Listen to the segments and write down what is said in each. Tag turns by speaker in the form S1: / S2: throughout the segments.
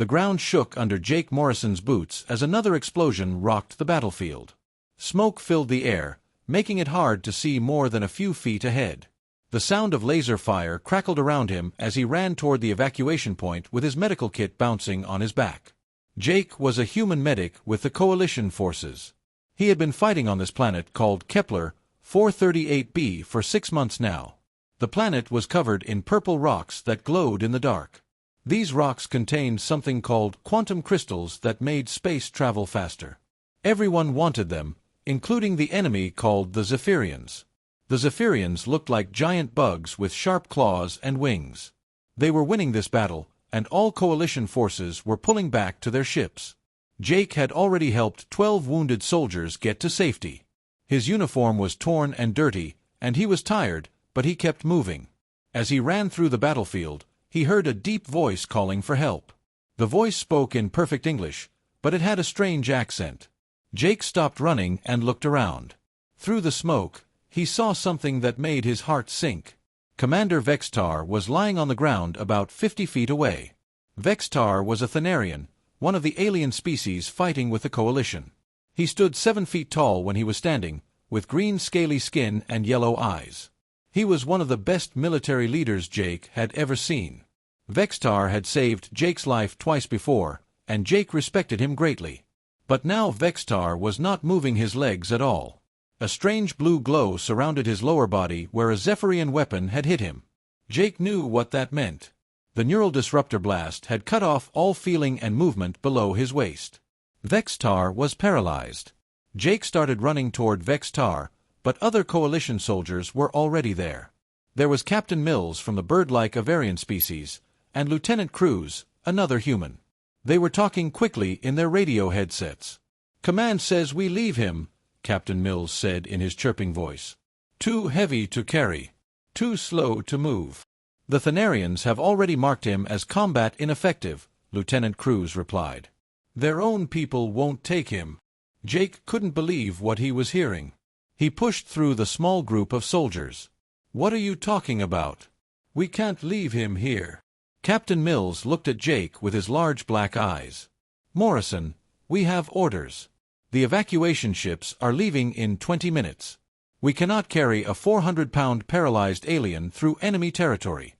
S1: The ground shook under Jake Morrison's boots as another explosion rocked the battlefield. Smoke filled the air, making it hard to see more than a few feet ahead. The sound of laser fire crackled around him as he ran toward the evacuation point with his medical kit bouncing on his back. Jake was a human medic with the Coalition forces. He had been fighting on this planet called Kepler 438b for 6 months now. The planet was covered in purple rocks that glowed in the dark. These rocks contained something called quantum crystals that made space travel faster. Everyone wanted them, including the enemy called the Zephyrians. The Zephyrians looked like giant bugs with sharp claws and wings. They were winning this battle, and all Coalition forces were pulling back to their ships. Jake had already helped 12 wounded soldiers get to safety. His uniform was torn and dirty, and he was tired, but he kept moving. As he ran through the battlefield, he heard a deep voice calling for help. The voice spoke in perfect English, but it had a strange accent. Jake stopped running and looked around. Through the smoke, he saw something that made his heart sink. Commander Vextar was lying on the ground about 50 feet away. Vextar was a Thanarian, one of the alien species fighting with the Coalition. He stood 7 feet tall when he was standing, with green scaly skin and yellow eyes. He was one of the best military leaders Jake had ever seen. Vextar had saved Jake's life twice before, and Jake respected him greatly. But now Vextar was not moving his legs at all. A strange blue glow surrounded his lower body where a Zephyrian weapon had hit him. Jake knew what that meant. The neural disruptor blast had cut off all feeling and movement below his waist. Vextar was paralyzed. Jake started running toward Vextar, but other Coalition soldiers were already there. There was Captain Mills from the bird-like Avarian species, and Lieutenant Cruz, another human. They were talking quickly in their radio headsets. "Command says we leave him," Captain Mills said in his chirping voice. "Too heavy to carry. Too slow to move." "The Thanarians have already marked him as combat ineffective," Lieutenant Cruz replied. "Their own people won't take him." Jake couldn't believe what he was hearing. He pushed through the small group of soldiers. "What are you talking about? We can't leave him here." Captain Mills looked at Jake with his large black eyes. "Morrison, we have orders. The evacuation ships are leaving in 20 minutes. We cannot carry a 400-pound paralyzed alien through enemy territory."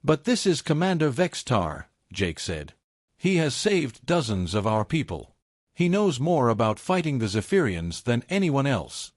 S1: "But this is Commander Vextar," Jake said. "He has saved dozens of our people. He knows more about fighting the Zephyrians than anyone else."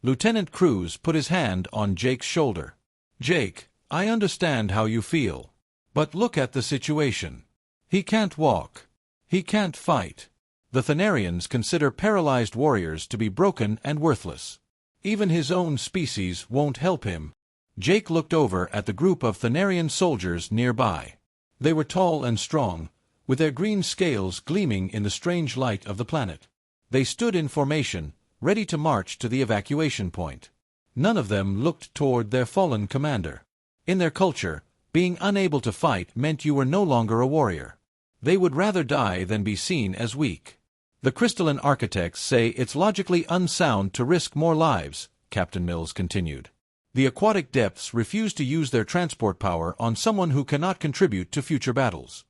S1: Lieutenant Cruz put his hand on Jake's shoulder. "Jake, I understand how you feel. But look at the situation. He can't walk. He can't fight. The Thanarians consider paralyzed warriors to be broken and worthless. Even his own species won't help him." Jake looked over at the group of Thanarian soldiers nearby. They were tall and strong, with their green scales gleaming in the strange light of the planet. They stood in formation, ready to march to the evacuation point. None of them looked toward their fallen commander. In their culture, being unable to fight meant you were no longer a warrior. They would rather die than be seen as weak. "The crystalline architects say it's logically unsound to risk more lives," Captain Mills continued. "The aquatic depths refuse to use their transport power on someone who cannot contribute to future battles."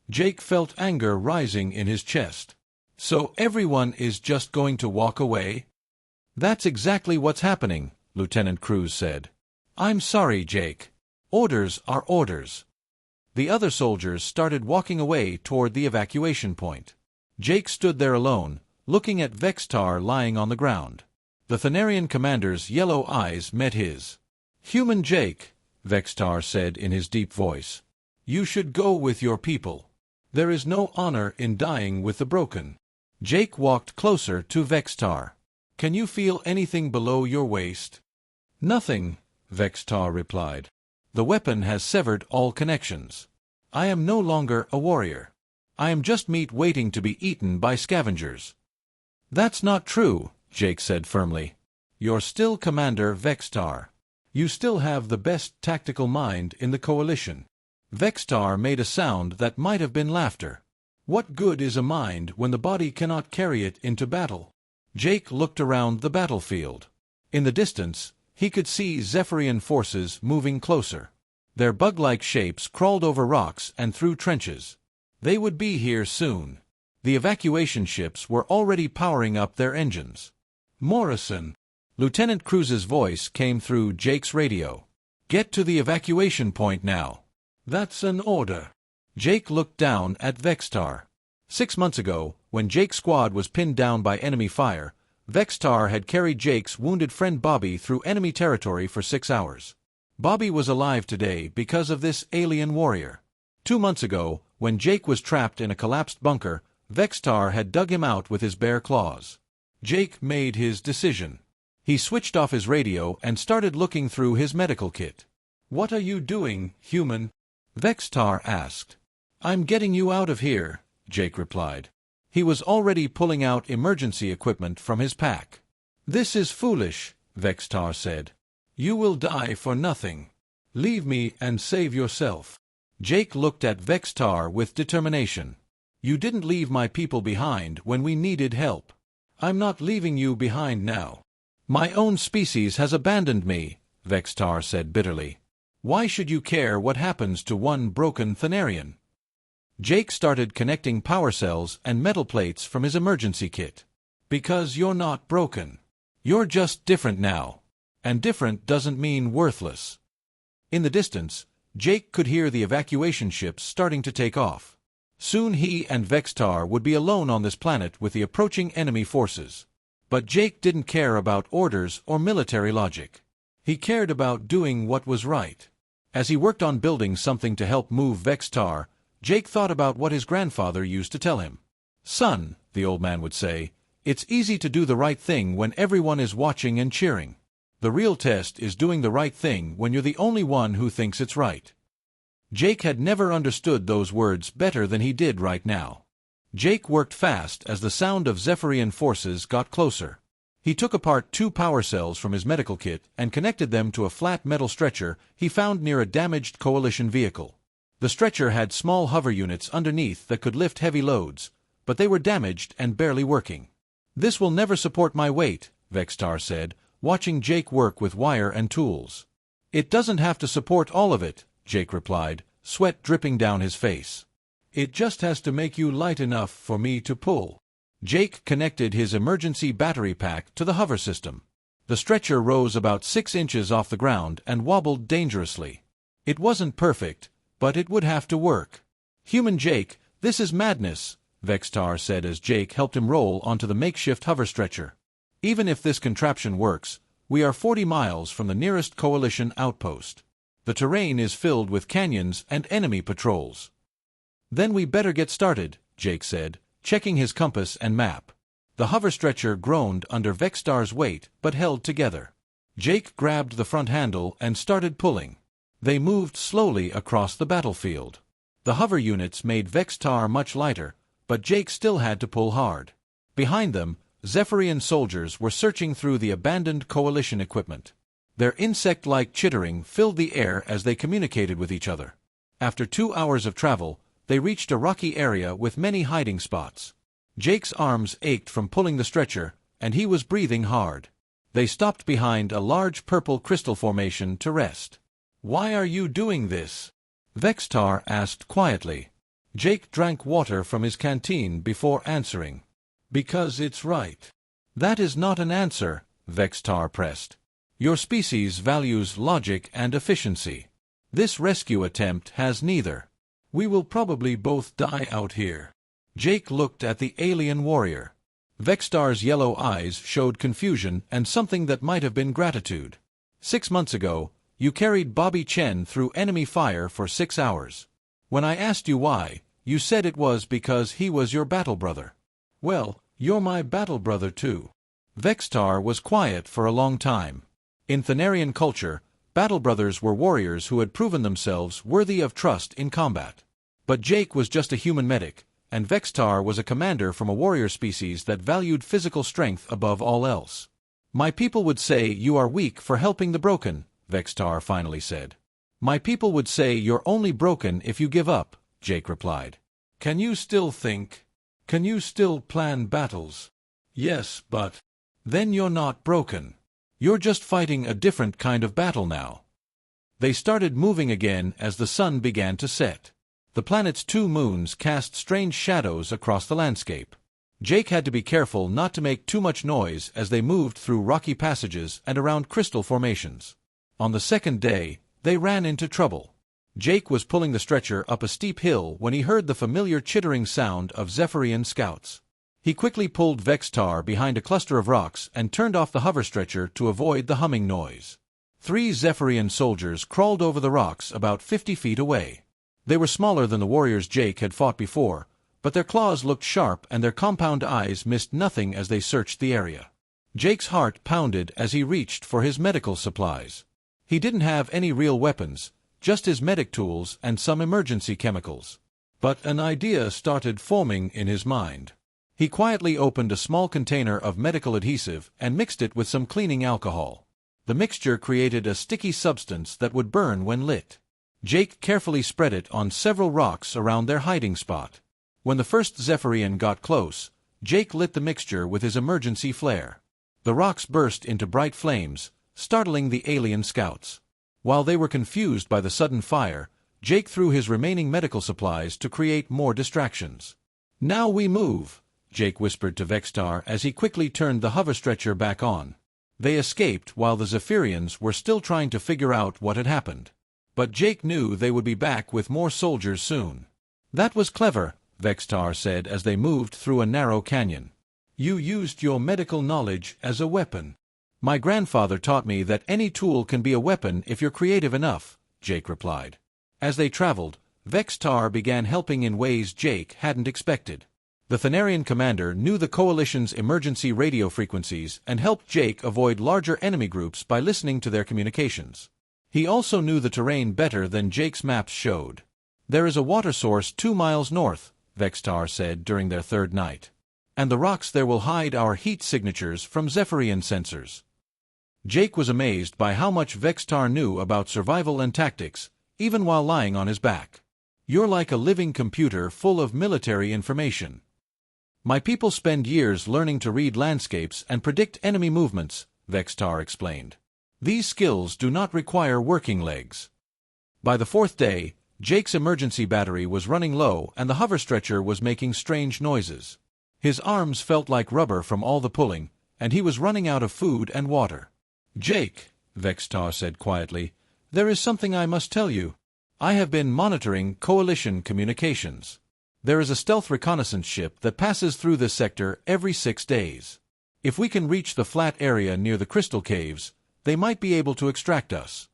S1: Jake felt anger rising in his chest. "So everyone is just going to walk away?" "That's exactly what's happening," Lieutenant Cruz said. "I'm sorry, Jake. Orders are orders." The other soldiers started walking away toward the evacuation point. Jake stood there alone, looking at Vextar lying on the ground. The Thanarian commander's yellow eyes met his. "Human Jake," Vextar said in his deep voice, "you should go with your people. There is no honor in dying with the broken." Jake walked closer to Vextar. "Can you feel anything below your waist?" "Nothing," Vextar replied. "The weapon has severed all connections. I am no longer a warrior. I am just meat waiting to be eaten by scavengers." "That's not true," Jake said firmly. "You're still Commander Vextar. You still have the best tactical mind in the Coalition." Vextar made a sound that might have been laughter. "What good is a mind when the body cannot carry it into battle?" Jake looked around the battlefield. In the distance, he could see Zephyrian forces moving closer. Their bug-like shapes crawled over rocks and through trenches. They would be here soon. The evacuation ships were already powering up their engines. Morrison. Lieutenant Cruz's voice came through Jake's radio. Get to the evacuation point now. That's an order. Jake looked down at Vextar. 6 months ago, when Jake's squad was pinned down by enemy fire, Vextar had carried Jake's wounded friend Bobby through enemy territory for 6 hours. Bobby was alive today because of this alien warrior. 2 months ago, when Jake was trapped in a collapsed bunker, Vextar had dug him out with his bare claws. Jake made his decision. He switched off his radio and started looking through his medical kit. "What are you doing, human?" Vextar asked. "I'm getting you out of here," Jake replied. He was already pulling out emergency equipment from his pack. "This is foolish," Vextar said. "You will die for nothing. Leave me and save yourself." Jake looked at Vextar with determination. "You didn't leave my people behind when we needed help. I'm not leaving you behind now. My own species has abandoned me," Vextar said bitterly. "Why should you care what happens to one broken Thanarian?" Jake started connecting power cells and metal plates from his emergency kit. "Because you're not broken. You're just different now. And different doesn't mean worthless." In the distance, Jake could hear the evacuation ships starting to take off. Soon he and Vextar would be alone on this planet with the approaching enemy forces. But Jake didn't care about orders or military logic. He cared about doing what was right. As he worked on building something to help move Vextar, Jake thought about what his grandfather used to tell him. "Son," the old man would say, "it's easy to do the right thing when everyone is watching and cheering. The real test is doing the right thing when you're the only one who thinks it's right." Jake had never understood those words better than he did right now. Jake worked fast as the sound of Zephyrian forces got closer. He took apart 2 power cells from his medical kit and connected them to a flat metal stretcher he found near a damaged Coalition vehicle. The stretcher had small hover units underneath that could lift heavy loads, but they were damaged and barely working. "This will never support my weight," Vextar said, watching Jake work with wire and tools. "It doesn't have to support all of it," Jake replied, sweat dripping down his face. "It just has to make you light enough for me to pull." Jake connected his emergency battery pack to the hover system. The stretcher rose about 6 inches off the ground and wobbled dangerously. It wasn't perfect, but it would have to work. "Human Jake, this is madness," Vextar said as Jake helped him roll onto the makeshift hover stretcher. "Even if this contraption works, we are 40 miles from the nearest Coalition outpost. The terrain is filled with canyons and enemy patrols." "Then we better get started," Jake said, checking his compass and map. The hover stretcher groaned under Vextar's weight but held together. Jake grabbed the front handle and started pulling. They moved slowly across the battlefield. The hover units made Vextar much lighter, but Jake still had to pull hard. Behind them, Zephyrian soldiers were searching through the abandoned Coalition equipment. Their insect-like chittering filled the air as they communicated with each other. After 2 hours of travel, they reached a rocky area with many hiding spots. Jake's arms ached from pulling the stretcher, and he was breathing hard. They stopped behind a large purple crystal formation to rest. "Why are you doing this?" Vextar asked quietly. Jake drank water from his canteen before answering. "Because it's right." "That is not an answer," Vextar pressed. "Your species values logic and efficiency. This rescue attempt has neither. We will probably both die out here." Jake looked at the alien warrior. Vextar's yellow eyes showed confusion and something that might have been gratitude. 6 months ago, you carried Bobby Chen through enemy fire for 6 hours. When I asked you why, you said it was because he was your battle brother. Well, you're my battle brother too. Vextar was quiet for a long time. In Thanarian culture, battle brothers were warriors who had proven themselves worthy of trust in combat. But Jake was just a human medic, and Vextar was a commander from a warrior species that valued physical strength above all else. "My people would say you are weak for helping the broken," Vextar finally said. "My people would say you're only broken if you give up," Jake replied. "Can you still think? Can you still plan battles?" "Yes, but..." "Then you're not broken. You're just fighting a different kind of battle now." They started moving again as the sun began to set. The planet's 2 moons cast strange shadows across the landscape. Jake had to be careful not to make too much noise as they moved through rocky passages and around crystal formations. On the second day, they ran into trouble. Jake was pulling the stretcher up a steep hill when he heard the familiar chittering sound of Zephyrian scouts. He quickly pulled Vextar behind a cluster of rocks and turned off the hover stretcher to avoid the humming noise. 3 Zephyrian soldiers crawled over the rocks about 50 feet away. They were smaller than the warriors Jake had fought before, but their claws looked sharp and their compound eyes missed nothing as they searched the area. Jake's heart pounded as he reached for his medical supplies. He didn't have any real weapons, just his medic tools and some emergency chemicals. But an idea started forming in his mind. He quietly opened a small container of medical adhesive and mixed it with some cleaning alcohol. The mixture created a sticky substance that would burn when lit. Jake carefully spread it on several rocks around their hiding spot. When the first Zephyrian got close, Jake lit the mixture with his emergency flare. The rocks burst into bright flames, startling the alien scouts. While they were confused by the sudden fire, Jake threw his remaining medical supplies to create more distractions. "Now we move," Jake whispered to Vextar as he quickly turned the hover stretcher back on. They escaped while the Zephyrians were still trying to figure out what had happened. But Jake knew they would be back with more soldiers soon. "That was clever," Vextar said as they moved through a narrow canyon. "You used your medical knowledge as a weapon." "My grandfather taught me that any tool can be a weapon if you're creative enough," Jake replied. As they traveled, Vextar began helping in ways Jake hadn't expected. The Thanarian commander knew the Coalition's emergency radio frequencies and helped Jake avoid larger enemy groups by listening to their communications. He also knew the terrain better than Jake's maps showed. "There is a water source 2 miles north," Vextar said during their third night. "And the rocks there will hide our heat signatures from Zephyrian sensors." Jake was amazed by how much Vextar knew about survival and tactics, even while lying on his back. "You're like a living computer full of military information." "My people spend years learning to read landscapes and predict enemy movements," Vextar explained. "These skills do not require working legs." By the 4th day, Jake's emergency battery was running low and the hover stretcher was making strange noises. His arms felt like rubber from all the pulling, and he was running out of food and water. "Jake," Vextar said quietly, "there is something I must tell you. I have been monitoring Coalition communications. There is a stealth reconnaissance ship that passes through this sector every 6 days. If we can reach the flat area near the crystal caves, they might be able to extract us."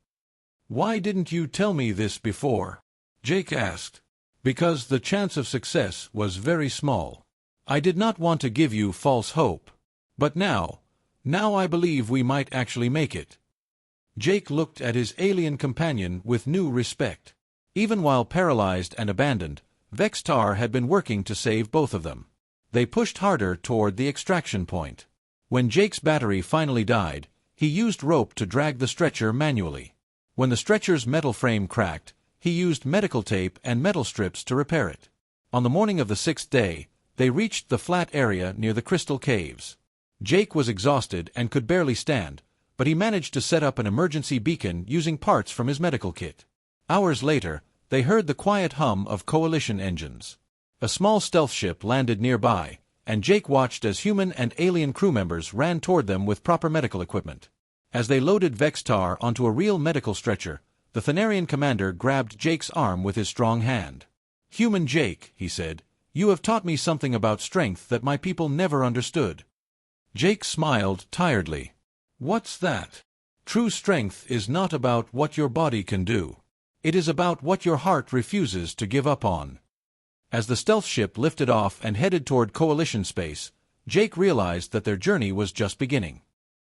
S1: "Why didn't you tell me this before?" Jake asked. "Because the chance of success was very small. I did not want to give you false hope. But now I believe we might actually make it." Jake looked at his alien companion with new respect. Even while paralyzed and abandoned, Vextar had been working to save both of them. They pushed harder toward the extraction point. When Jake's battery finally died, he used rope to drag the stretcher manually. When the stretcher's metal frame cracked, he used medical tape and metal strips to repair it. On the morning of the 6th day, they reached the flat area near the crystal caves. Jake was exhausted and could barely stand, but he managed to set up an emergency beacon using parts from his medical kit. Hours later, they heard the quiet hum of Coalition engines. A small stealth ship landed nearby, and Jake watched as human and alien crew members ran toward them with proper medical equipment. As they loaded Vextar onto a real medical stretcher, the Thanarian commander grabbed Jake's arm with his strong hand. "Human Jake," he said, "you have taught me something about strength that my people never understood." Jake smiled tiredly. "What's that?" "True strength is not about what your body can do. It is about what your heart refuses to give up on." As the stealth ship lifted off and headed toward Coalition space, Jake realized that their journey was just beginning.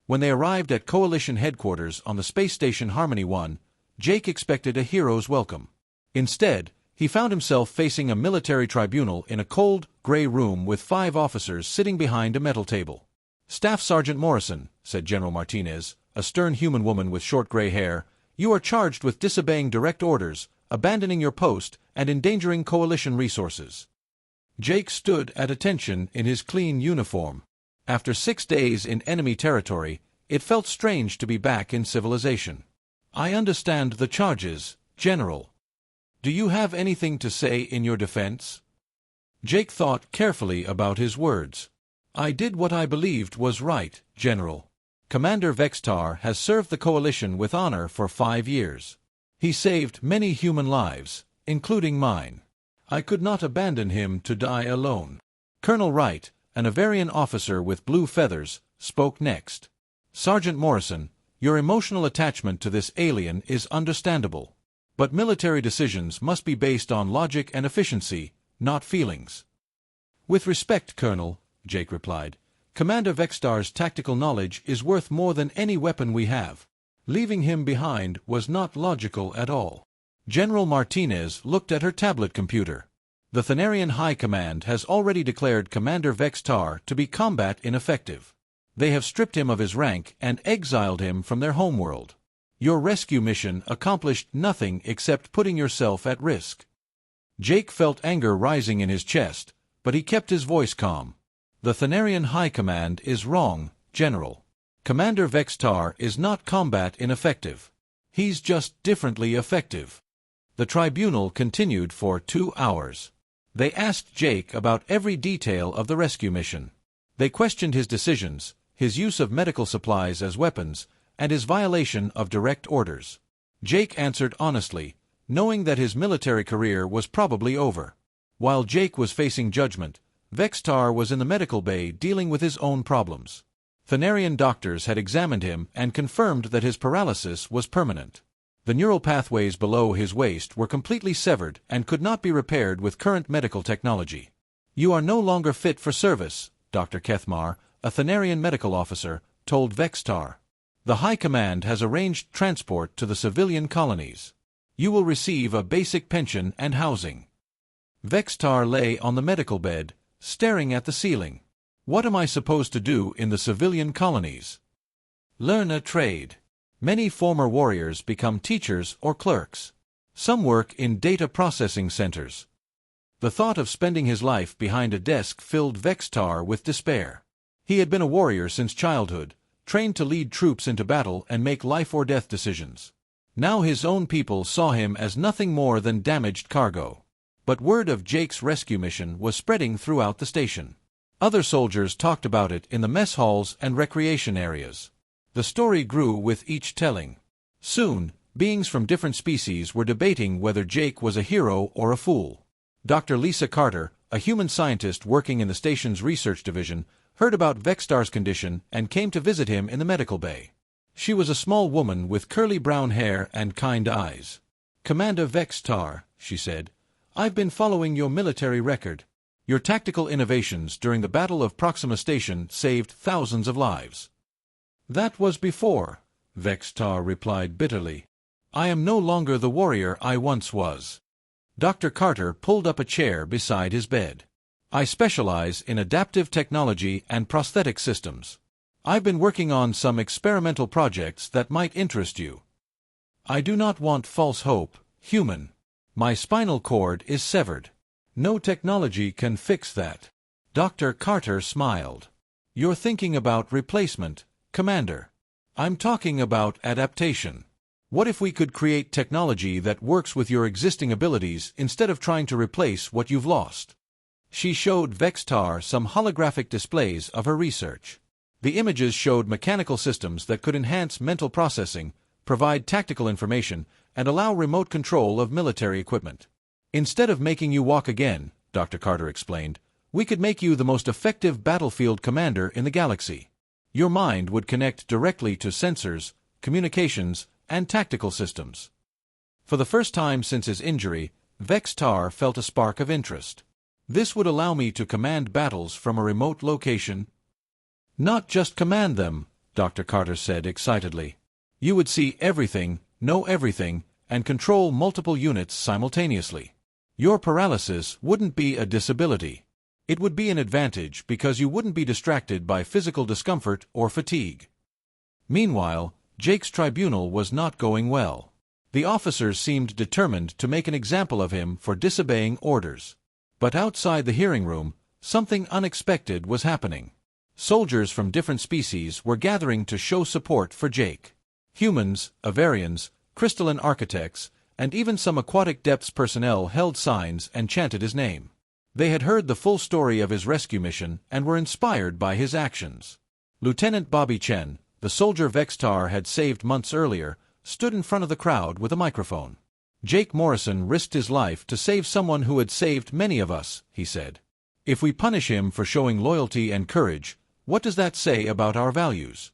S1: When they arrived at Coalition headquarters on the space station Harmony 1, Jake expected a hero's welcome. Instead, he found himself facing a military tribunal in a cold, gray room with 5 officers sitting behind a metal table. "Staff Sergeant Morrison," said General Martinez, a stern human woman with short gray hair, "you are charged with disobeying direct orders, abandoning your post, and endangering Coalition resources." Jake stood at attention in his clean uniform. After 6 days in enemy territory, it felt strange to be back in civilization. "I understand the charges, General." Do you have anything to say in your defense? Jake thought carefully about his words. I did what I believed was right, General. Commander Vextar has served the Coalition with honor for 5 years. He saved many human lives, including mine. I could not abandon him to die alone. Colonel Wright, an Avarian officer with blue feathers, spoke next. Sergeant Morrison, your emotional attachment to this alien is understandable. But military decisions must be based on logic and efficiency, not feelings. With respect, Colonel, Jake replied, Commander Vextar's tactical knowledge is worth more than any weapon we have. Leaving him behind was not logical at all. General Martinez looked at her tablet computer. The Thanarian High Command has already declared Commander Vextar to be combat ineffective. They have stripped him of his rank and exiled him from their homeworld. Your rescue mission accomplished nothing except putting yourself at risk. Jake felt anger rising in his chest, but he kept his voice calm. The Thanarian High Command is wrong, General. Commander Vextar is not combat ineffective. He's just differently effective. The tribunal continued for 2 hours. They asked Jake about every detail of the rescue mission. They questioned his decisions, his use of medical supplies as weapons, and his violation of direct orders. Jake answered honestly, knowing that his military career was probably over. While Jake was facing judgment, Vextar was in the medical bay dealing with his own problems. Thanarian doctors had examined him and confirmed that his paralysis was permanent. The neural pathways below his waist were completely severed and could not be repaired with current medical technology. You are no longer fit for service, Dr. Kethmar, a Thanarian medical officer, told Vextar. The High Command has arranged transport to the civilian colonies. You will receive a basic pension and housing. Vextar lay on the medical bed, staring at the ceiling. What am I supposed to do in the civilian colonies? Learn a trade. Many former warriors become teachers or clerks. Some work in data processing centers. The thought of spending his life behind a desk filled Vextar with despair. He had been a warrior since childhood, trained to lead troops into battle and make life-or-death decisions. Now his own people saw him as nothing more than damaged cargo. But word of Jake's rescue mission was spreading throughout the station. Other soldiers talked about it in the mess halls and recreation areas. The story grew with each telling. Soon, beings from different species were debating whether Jake was a hero or a fool. Dr. Lisa Carter, a human scientist working in the station's research division, heard about Vextar's condition and came to visit him in the medical bay. She was a small woman with curly brown hair and kind eyes. Commander Vextar, she said, I've been following your military record. Your tactical innovations during the Battle of Proxima Station saved thousands of lives. That was before, Vextar replied bitterly. I am no longer the warrior I once was. Dr. Carter pulled up a chair beside his bed. I specialize in adaptive technology and prosthetic systems. I've been working on some experimental projects that might interest you. I do not want false hope, human. My spinal cord is severed. No technology can fix that. Dr. Carter smiled. You're thinking about replacement, Commander. I'm talking about adaptation. What if we could create technology that works with your existing abilities instead of trying to replace what you've lost? She showed Vextar some holographic displays of her research. The images showed mechanical systems that could enhance mental processing, provide tactical information, and allow remote control of military equipment. Instead of making you walk again, Dr. Carter explained, we could make you the most effective battlefield commander in the galaxy. Your mind would connect directly to sensors, communications, and tactical systems. For the first time since his injury, Vextar felt a spark of interest. This would allow me to command battles from a remote location. Not just command them, Dr. Carter said excitedly. You would see everything, know everything, and control multiple units simultaneously. Your paralysis wouldn't be a disability. It would be an advantage because you wouldn't be distracted by physical discomfort or fatigue. Meanwhile, Jake's tribunal was not going well. The officers seemed determined to make an example of him for disobeying orders. But outside the hearing room, something unexpected was happening. Soldiers from different species were gathering to show support for Jake. Humans, Avarians, crystalline architects, and even some aquatic depths personnel held signs and chanted his name. They had heard the full story of his rescue mission and were inspired by his actions. Lieutenant Bobby Chen, the soldier Vextar had saved months earlier, stood in front of the crowd with a microphone. "Jake Morrison risked his life to save someone who had saved many of us," he said. "If we punish him for showing loyalty and courage, what does that say about our values?"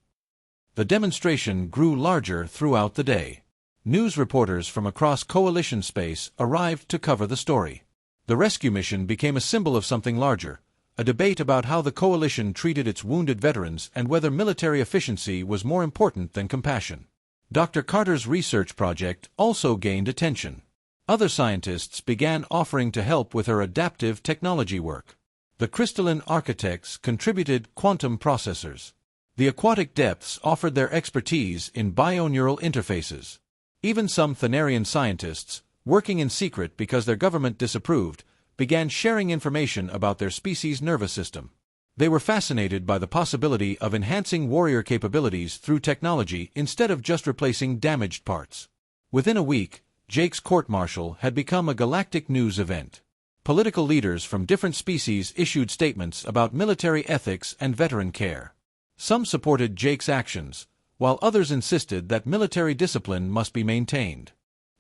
S1: The demonstration grew larger throughout the day. News reporters from across coalition space arrived to cover the story. The rescue mission became a symbol of something larger, a debate about how the coalition treated its wounded veterans and whether military efficiency was more important than compassion. Dr. Carter's research project also gained attention. Other scientists began offering to help with her adaptive technology work. The crystalline architects contributed quantum processors. The aquatic depths offered their expertise in bioneural interfaces. Even some Thanarian scientists, working in secret because their government disapproved, began sharing information about their species' nervous system. They were fascinated by the possibility of enhancing warrior capabilities through technology instead of just replacing damaged parts. Within a week, Jake's court-martial had become a galactic news event. Political leaders from different species issued statements about military ethics and veteran care. Some supported Jake's actions, while others insisted that military discipline must be maintained.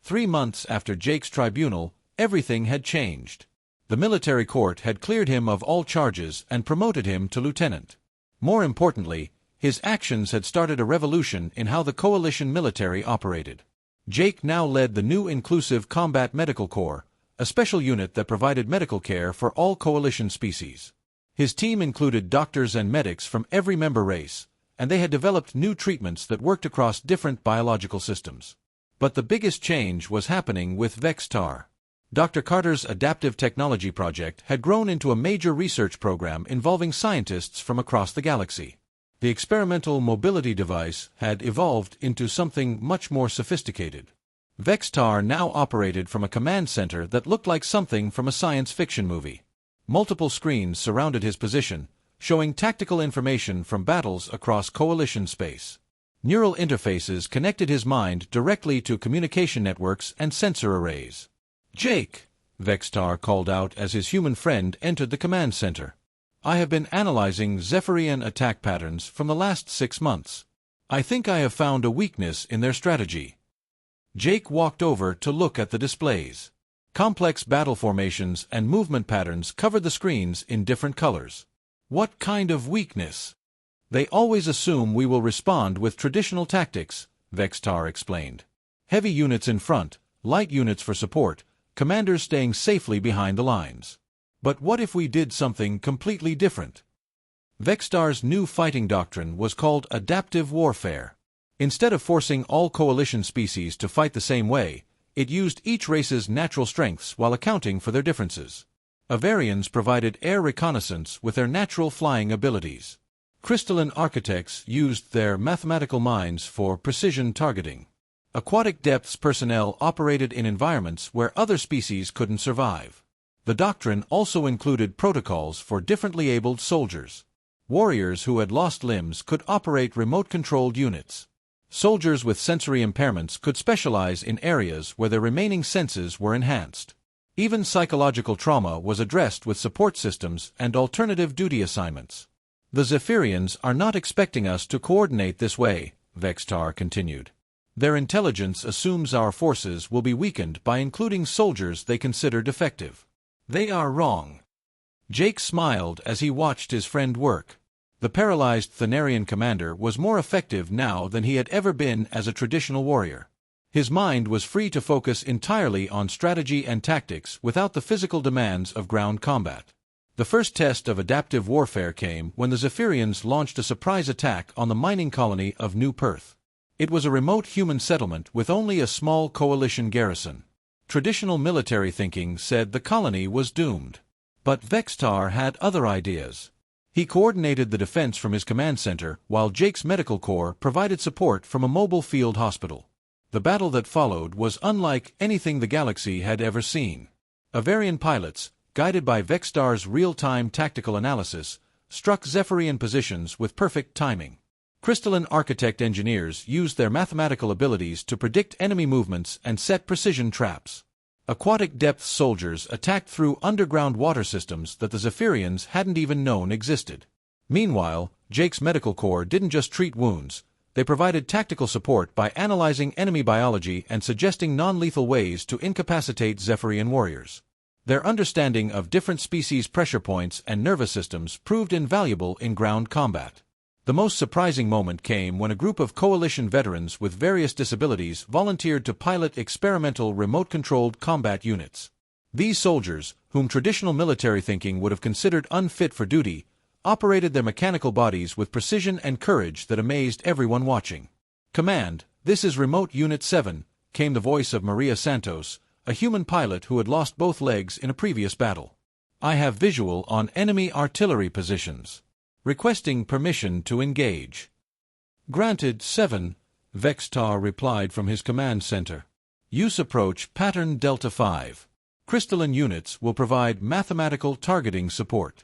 S1: 3 months after Jake's tribunal, everything had changed. The military court had cleared him of all charges and promoted him to lieutenant. More importantly, his actions had started a revolution in how the coalition military operated. Jake now led the new Inclusive Combat Medical Corps, a special unit that provided medical care for all coalition species. His team included doctors and medics from every member race, and they had developed new treatments that worked across different biological systems. But the biggest change was happening with Vextar. Dr. Carter's adaptive technology project had grown into a major research program involving scientists from across the galaxy. The experimental mobility device had evolved into something much more sophisticated. Vextar now operated from a command center that looked like something from a science fiction movie. Multiple screens surrounded his position, showing tactical information from battles across coalition space. Neural interfaces connected his mind directly to communication networks and sensor arrays. "Jake," Vextar called out as his human friend entered the command center. "I have been analyzing Zephyrian attack patterns from the last 6 months. I think I have found a weakness in their strategy." Jake walked over to look at the displays. Complex battle formations and movement patterns covered the screens in different colors. "What kind of weakness?" "They always assume we will respond with traditional tactics," Vextar explained. "Heavy units in front, light units for support, commanders staying safely behind the lines. But what if we did something completely different?" Vextar's new fighting doctrine was called adaptive warfare. Instead of forcing all coalition species to fight the same way, it used each race's natural strengths while accounting for their differences. Avarians provided air reconnaissance with their natural flying abilities. Crystalline architects used their mathematical minds for precision targeting. Aquatic depths personnel operated in environments where other species couldn't survive. The doctrine also included protocols for differently abled soldiers. Warriors who had lost limbs could operate remote-controlled units. Soldiers with sensory impairments could specialize in areas where their remaining senses were enhanced. Even psychological trauma was addressed with support systems and alternative duty assignments. "The Zephyrians are not expecting us to coordinate this way," Vextar continued. "Their intelligence assumes our forces will be weakened by including soldiers they consider defective. They are wrong." Jake smiled as he watched his friend work. The paralyzed Thanarian commander was more effective now than he had ever been as a traditional warrior. His mind was free to focus entirely on strategy and tactics without the physical demands of ground combat. The first test of adaptive warfare came when the Zephyrians launched a surprise attack on the mining colony of New Perth. It was a remote human settlement with only a small coalition garrison. Traditional military thinking said the colony was doomed. But Vextar had other ideas. He coordinated the defense from his command center, while Jake's medical corps provided support from a mobile field hospital. The battle that followed was unlike anything the galaxy had ever seen. Avarian pilots, guided by Vextar's real-time tactical analysis, struck Zephyrian positions with perfect timing. Crystalline Architect engineers used their mathematical abilities to predict enemy movements and set precision traps. Aquatic depth soldiers attacked through underground water systems that the Zephyrians hadn't even known existed. Meanwhile, Jake's medical corps didn't just treat wounds, they provided tactical support by analyzing enemy biology and suggesting non-lethal ways to incapacitate Zephyrian warriors. Their understanding of different species' pressure points and nervous systems proved invaluable in ground combat. The most surprising moment came when a group of Coalition veterans with various disabilities volunteered to pilot experimental remote-controlled combat units. These soldiers, whom traditional military thinking would have considered unfit for duty, operated their mechanical bodies with precision and courage that amazed everyone watching. "Command, this is Remote Unit 7, came the voice of Maria Santos, a human pilot who had lost both legs in a previous battle. "I have visual on enemy artillery positions. Requesting permission to engage." "Granted, 7, Vextar replied from his command center. "Use approach pattern Delta 5. Crystalline units will provide mathematical targeting support."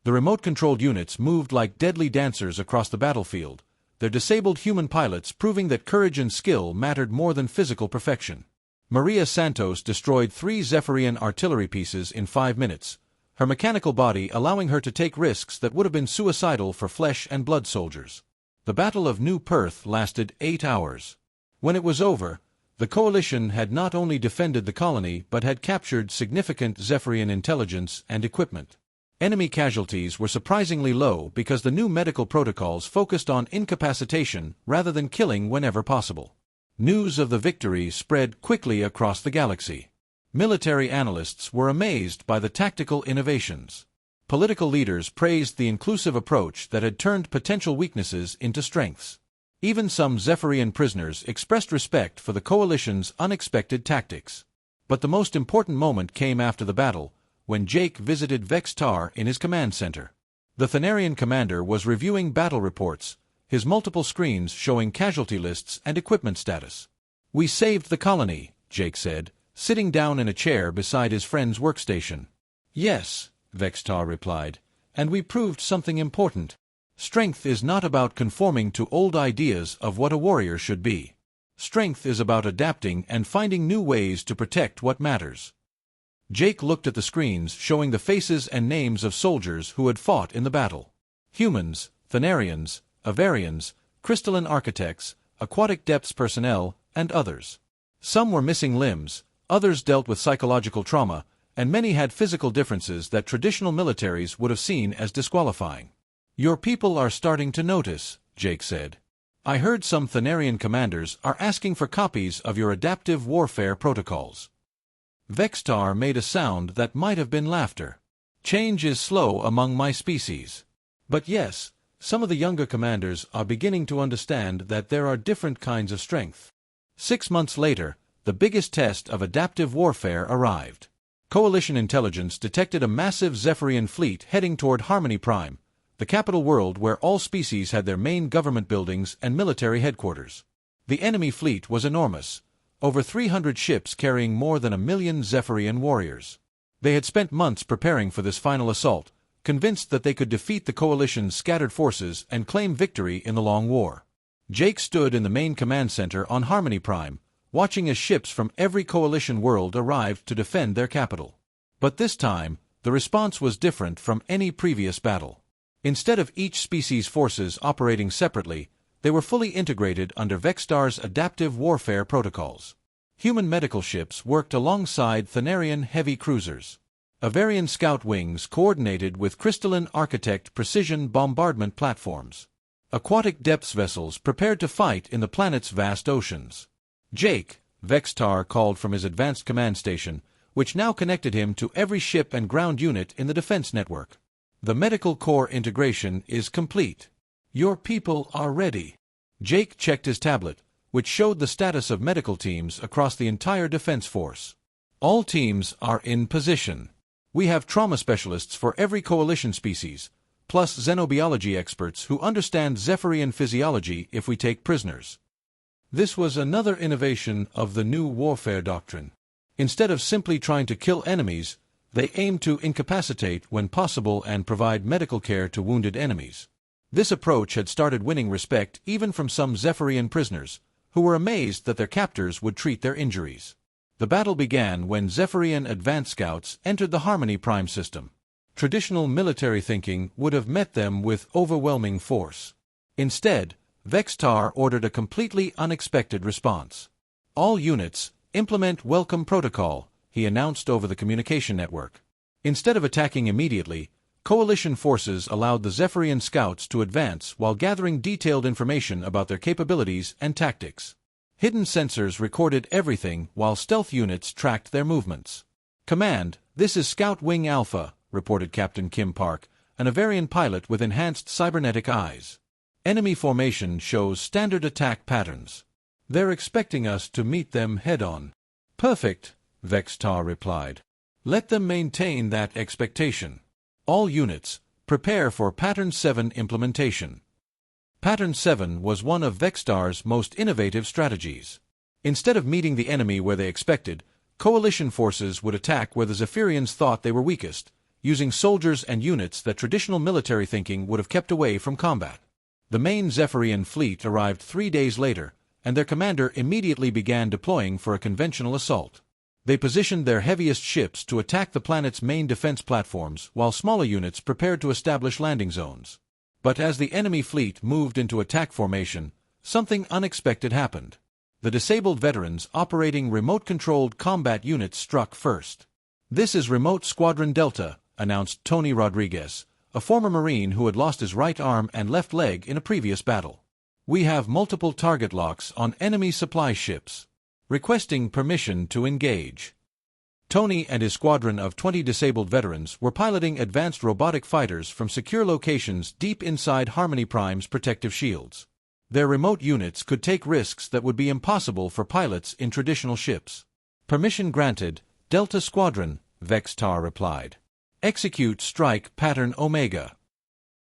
S1: The remote-controlled units moved like deadly dancers across the battlefield, their disabled human pilots proving that courage and skill mattered more than physical perfection. Maria Santos destroyed 3 Zephyrian artillery pieces in 5 minutes, her mechanical body allowing her to take risks that would have been suicidal for flesh and blood soldiers. The Battle of New Perth lasted 8 hours. When it was over, the Coalition had not only defended the colony but had captured significant Zephyrian intelligence and equipment. Enemy casualties were surprisingly low because the new medical protocols focused on incapacitation rather than killing whenever possible. News of the victory spread quickly across the galaxy. Military analysts were amazed by the tactical innovations. Political leaders praised the inclusive approach that had turned potential weaknesses into strengths. Even some Zephyrian prisoners expressed respect for the Coalition's unexpected tactics. But the most important moment came after the battle, when Jake visited Vextar in his command center. The Thanarian commander was reviewing battle reports, his multiple screens showing casualty lists and equipment status. "We saved the colony," Jake said, sitting down in a chair beside his friend's workstation. "Yes," Vextar replied, "and we proved something important. Strength is not about conforming to old ideas of what a warrior should be. Strength is about adapting and finding new ways to protect what matters." Jake looked at the screens showing the faces and names of soldiers who had fought in the battle. Humans, Thanarians, Avarians, Crystalline Architects, Aquatic Depths personnel, and others. Some were missing limbs, others dealt with psychological trauma, and many had physical differences that traditional militaries would have seen as disqualifying. "Your people are starting to notice," Jake said. "I heard some Thanarian commanders are asking for copies of your adaptive warfare protocols." Vextar made a sound that might have been laughter. "Change is slow among my species. But yes, some of the younger commanders are beginning to understand that there are different kinds of strength." 6 months later, the biggest test of adaptive warfare arrived. Coalition intelligence detected a massive Zephyrian fleet heading toward Harmony Prime, the capital world where all species had their main government buildings and military headquarters. The enemy fleet was enormous, over 300 ships carrying more than 1 million Zephyrian warriors. They had spent months preparing for this final assault, convinced that they could defeat the Coalition's scattered forces and claim victory in the Long War. Jake stood in the main command center on Harmony Prime, watching as ships from every Coalition world arrived to defend their capital. But this time, the response was different from any previous battle. Instead of each species' forces operating separately, they were fully integrated under Vextar's adaptive warfare protocols. Human medical ships worked alongside Thanarian heavy cruisers. Avarian scout wings coordinated with Crystalline Architect precision bombardment platforms. Aquatic depths vessels prepared to fight in the planet's vast oceans. "Jake," Vextar called from his advanced command station, which now connected him to every ship and ground unit in the defense network. "The medical corps integration is complete. Your people are ready." Jake checked his tablet, which showed the status of medical teams across the entire defense force. "All teams are in position. We have trauma specialists for every Coalition species, plus xenobiology experts who understand Zephyrian physiology if we take prisoners." This was another innovation of the new warfare doctrine. Instead of simply trying to kill enemies, they aimed to incapacitate when possible and provide medical care to wounded enemies. This approach had started winning respect even from some Zephyrian prisoners, who were amazed that their captors would treat their injuries. The battle began when Zephyrian advance scouts entered the Harmony Prime system. Traditional military thinking would have met them with overwhelming force. Instead, Vextar ordered a completely unexpected response. "All units, implement welcome protocol," he announced over the communication network. Instead of attacking immediately, coalition forces allowed the Zephyrian scouts to advance while gathering detailed information about their capabilities and tactics. Hidden sensors recorded everything while stealth units tracked their movements. "Command, this is Scout Wing Alpha," reported Captain Kim Park, an Avarian pilot with enhanced cybernetic eyes. "Enemy formation shows standard attack patterns. They're expecting us to meet them head-on." "Perfect," Vextar replied. "Let them maintain that expectation. All units, prepare for Pattern 7 implementation." Pattern 7 was one of Vextar's most innovative strategies. Instead of meeting the enemy where they expected, coalition forces would attack where the Zephyrians thought they were weakest, using soldiers and units that traditional military thinking would have kept away from combat. The main Zephyrian fleet arrived 3 days later, and their commander immediately began deploying for a conventional assault. They positioned their heaviest ships to attack the planet's main defense platforms, while smaller units prepared to establish landing zones. But as the enemy fleet moved into attack formation, something unexpected happened. The disabled veterans operating remote-controlled combat units struck first. "This is Remote Squadron Delta," announced Tony Rodriguez, a former Marine who had lost his right arm and left leg in a previous battle. "We have multiple target locks on enemy supply ships. Requesting permission to engage." Tony and his squadron of 20 disabled veterans were piloting advanced robotic fighters from secure locations deep inside Harmony Prime's protective shields. Their remote units could take risks that would be impossible for pilots in traditional ships. "Permission granted, Delta Squadron," Vextar replied. "Execute Strike Pattern Omega."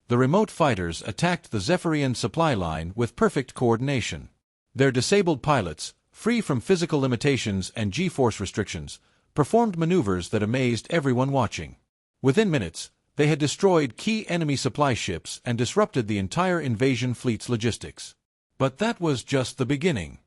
S1: The remote fighters attacked the Zephyrian supply line with perfect coordination. Their disabled pilots, free from physical limitations and G-force restrictions, performed maneuvers that amazed everyone watching. Within minutes, they had destroyed key enemy supply ships and disrupted the entire invasion fleet's logistics. But that was just the beginning.